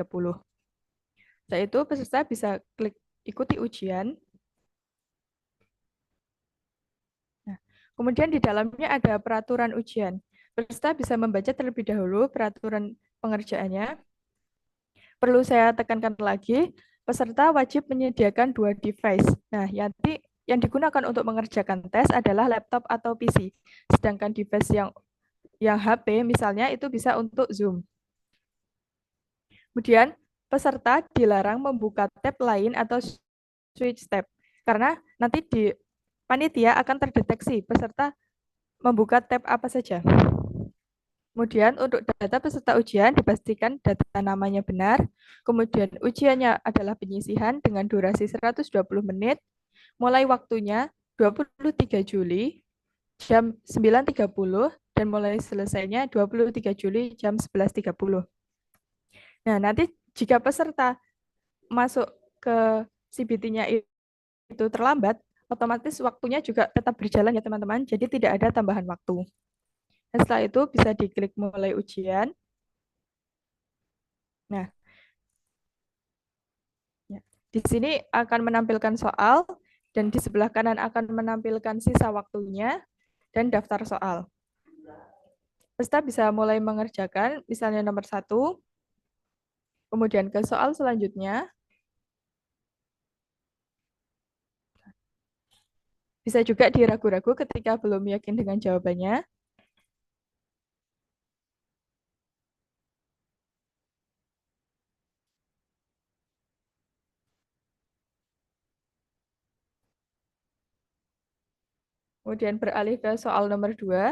Setelah itu peserta bisa klik ikuti ujian. Nah, kemudian di dalamnya ada peraturan ujian. Peserta bisa membaca terlebih dahulu peraturan pengerjaannya. Perlu saya tekankan lagi, peserta wajib menyediakan 2 device. Nah, yang digunakan untuk mengerjakan tes adalah laptop atau PC. Sedangkan device yang HP misalnya itu bisa untuk Zoom. Kemudian peserta dilarang membuka tab lain atau switch tab karena nanti di panitia akan terdeteksi peserta membuka tab apa saja. Kemudian untuk data peserta ujian dipastikan data namanya benar. Kemudian ujiannya adalah penyisihan dengan durasi 120 menit. Mulai waktunya 23 Juli jam 9.30 dan mulai selesainya 23 Juli jam 11.30. Nah, nanti jika peserta masuk ke CBT-nya itu terlambat, otomatis waktunya juga tetap berjalan ya teman-teman, jadi tidak ada tambahan waktu. Dan setelah itu bisa diklik mulai ujian. Nah, ya, di sini akan menampilkan soal, dan di sebelah kanan akan menampilkan sisa waktunya dan daftar soal. Peserta bisa mulai mengerjakan, misalnya nomor 1, kemudian ke soal selanjutnya. Bisa juga diragu-ragu ketika belum yakin dengan jawabannya. Kemudian beralih ke soal nomor 2,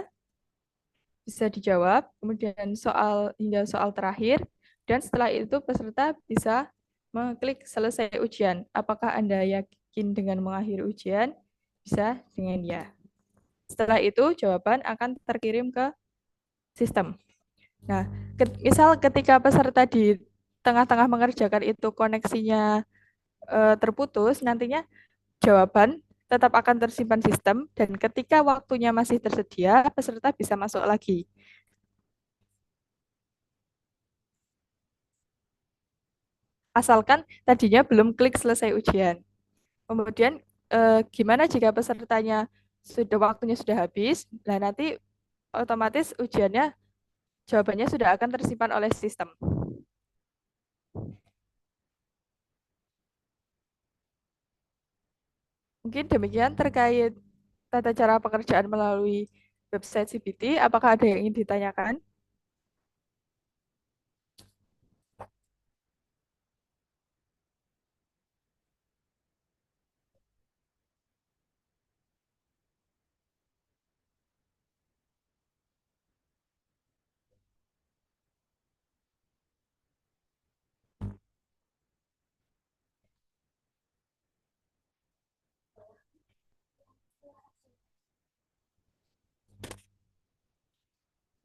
bisa dijawab, kemudian soal hingga soal terakhir, dan setelah itu peserta bisa mengklik selesai ujian. Apakah Anda yakin dengan mengakhiri ujian? Bisa dengan ya. Setelah itu jawaban akan terkirim ke sistem. Nah, misal ketika peserta di tengah-tengah mengerjakan itu koneksinya terputus, nantinya jawaban tetap akan tersimpan sistem, dan ketika waktunya masih tersedia, peserta bisa masuk lagi. Asalkan tadinya belum klik selesai ujian. Kemudian gimana jika pesertanya waktunya sudah habis? Nah, nanti otomatis ujiannya jawabannya sudah akan tersimpan oleh sistem. Mungkin demikian terkait tata cara pekerjaan melalui website CBT. Apakah ada yang ingin ditanyakan?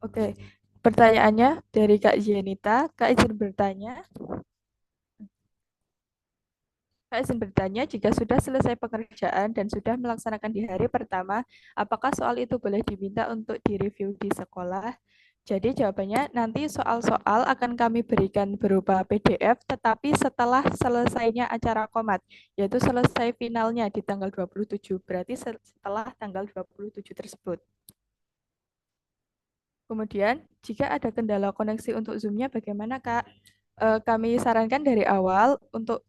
Oke, pertanyaannya dari Kak Jenita. Kak izin bertanya. Kak izin bertanya, jika sudah selesai pekerjaan dan sudah melaksanakan di hari pertama, apakah soal itu boleh diminta untuk direview di sekolah? Jadi jawabannya nanti soal-soal akan kami berikan berupa PDF, tetapi setelah selesainya acara komat, yaitu selesai finalnya di tanggal 27, berarti setelah tanggal 27 tersebut. Kemudian, jika ada kendala koneksi untuk Zoom-nya bagaimana, Kak? Kami sarankan dari awal untuk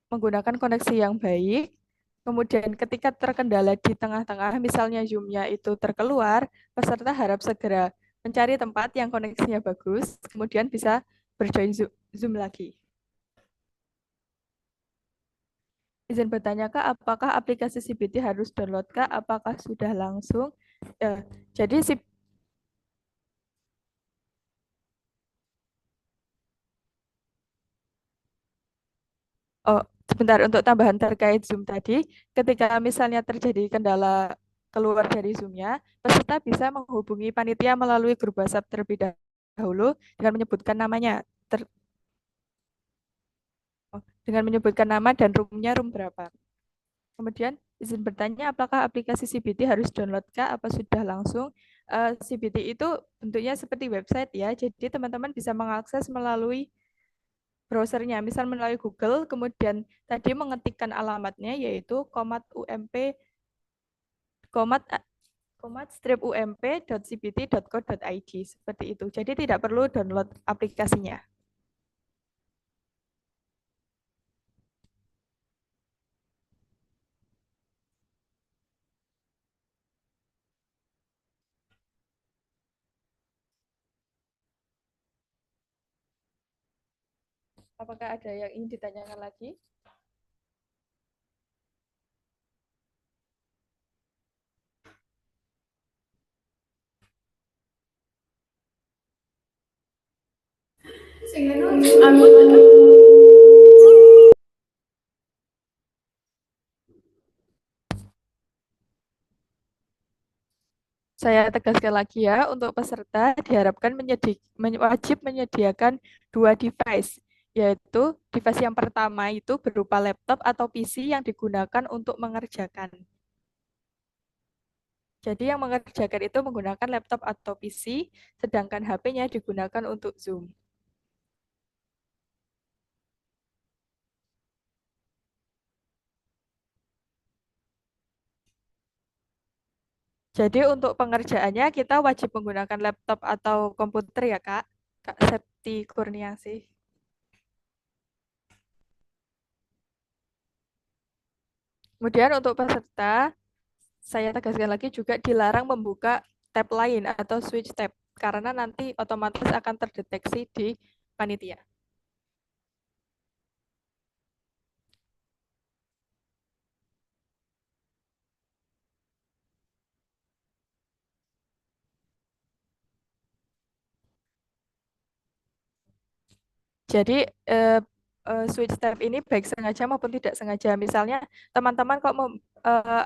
menggunakan koneksi yang baik. Kemudian ketika terkendala di tengah-tengah, misalnya Zoom-nya itu terkeluar, peserta harap segera mencari tempat yang koneksinya bagus, kemudian bisa berjoin Zoom lagi. Izin bertanya, Kak, apakah aplikasi CBT harus download, Kak? Apakah sudah langsung? Jadi sebentar, untuk tambahan terkait Zoom tadi, ketika misalnya terjadi kendala keluar dari Zoom-nya, peserta bisa menghubungi panitia melalui grup WhatsApp terlebih dahulu dengan menyebutkan namanya, dengan menyebutkan nama dan room-nya room berapa. Kemudian izin bertanya, apakah aplikasi CBT harus download, Kak? Apa sudah langsung? CBT itu bentuknya seperti website ya, jadi teman-teman bisa mengakses melalui browsernya, misal melalui Google, kemudian tadi mengetikkan alamatnya yaitu komat-ump.cbt.co.id, seperti itu. Jadi tidak perlu download aplikasinya. Apakah ada yang ingin ditanyakan lagi? Saya tegaskan lagi ya, untuk peserta diharapkan wajib menyediakan 2 device, yaitu device yang pertama itu berupa laptop atau PC yang digunakan untuk mengerjakan. Jadi yang mengerjakan itu menggunakan laptop atau PC, sedangkan HP-nya digunakan untuk Zoom. Jadi untuk pengerjaannya kita wajib menggunakan laptop atau komputer ya Kak? Kak Septi Kurniasih. Kemudian untuk peserta, saya tegaskan lagi juga dilarang membuka tab lain atau switch tab, karena nanti otomatis akan terdeteksi di panitia. Jadi switch tab ini baik sengaja maupun tidak sengaja. Misalnya teman-teman kok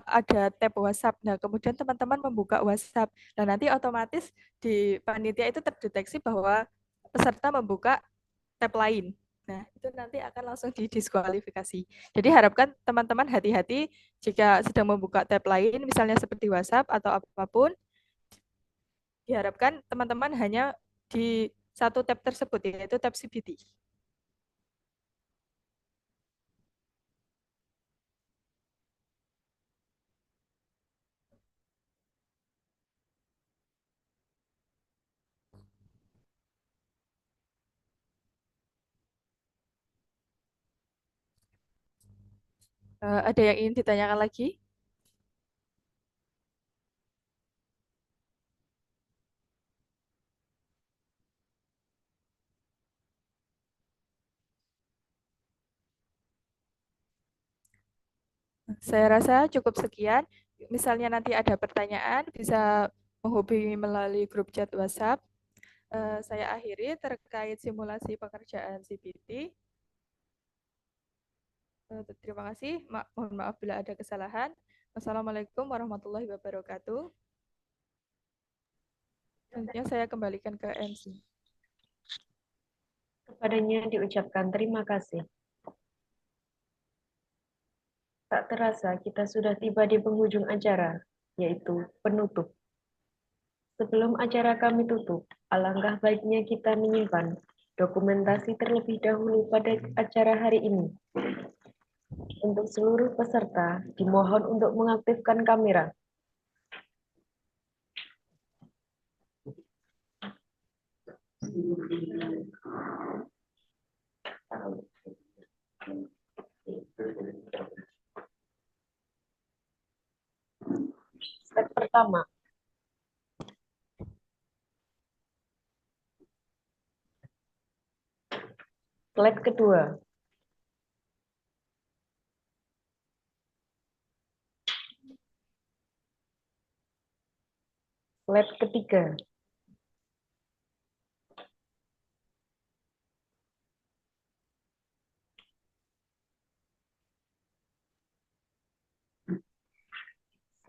ada tab WhatsApp, nah kemudian teman-teman membuka WhatsApp, nah nanti otomatis di panitia itu terdeteksi bahwa peserta membuka tab lain. Nah itu nanti akan langsung didiskualifikasi. Jadi harapkan teman-teman hati-hati jika sedang membuka tab lain, misalnya seperti WhatsApp atau apapun, diharapkan teman-teman hanya di satu tab tersebut, yaitu tab CBT. Ada yang ingin ditanyakan lagi? Saya rasa cukup sekian. Misalnya nanti ada pertanyaan, bisa menghubungi melalui grup chat WhatsApp. Saya akhiri terkait simulasi pekerjaan CBT. Terima kasih. Mohon maaf bila ada kesalahan. Wassalamualaikum warahmatullahi wabarakatuh. Selanjutnya saya kembalikan ke MC. Kepadanya diucapkan terima kasih. Tak terasa kita sudah tiba di penghujung acara, yaitu penutup. Sebelum acara kami tutup, alangkah baiknya kita menyimpan dokumentasi terlebih dahulu pada acara hari ini. Untuk seluruh peserta, dimohon untuk mengaktifkan kamera. Step pertama. Slide kedua. Slide ketiga.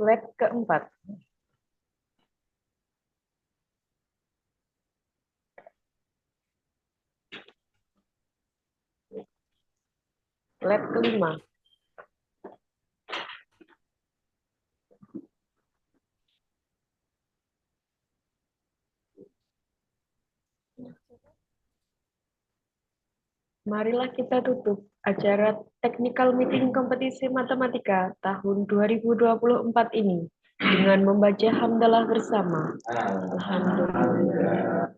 Slide keempat. Slide kelima. Marilah kita tutup acara Technical Meeting Kompetisi Matematika tahun 2024 ini dengan membaca hamdalah bersama. Alhamdulillah.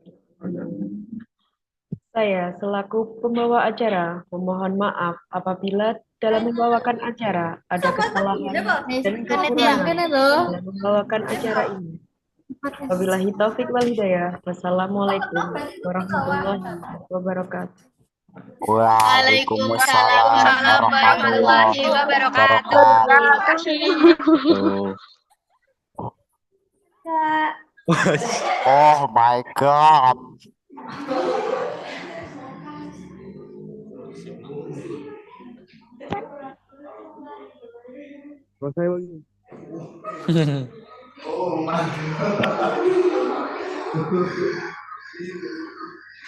Saya selaku pembawa acara memohon maaf apabila dalam membawakan acara ada kesalahan dan kekurangan dalam membawakan acara ini. Wabillahi taufik wal hidayah. Wassalamualaikum warahmatullahi wabarakatuh. Waalaikumsalam warahmatullahi wabarakatuh. Terima kasih. Oh my God. Selesai lagi. Oh, mantap.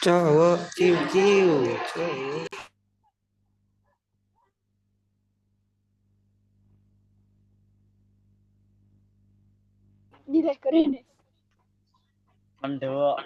Cowok ciu-ciu. Cowok. Di rekor ini. Menduk.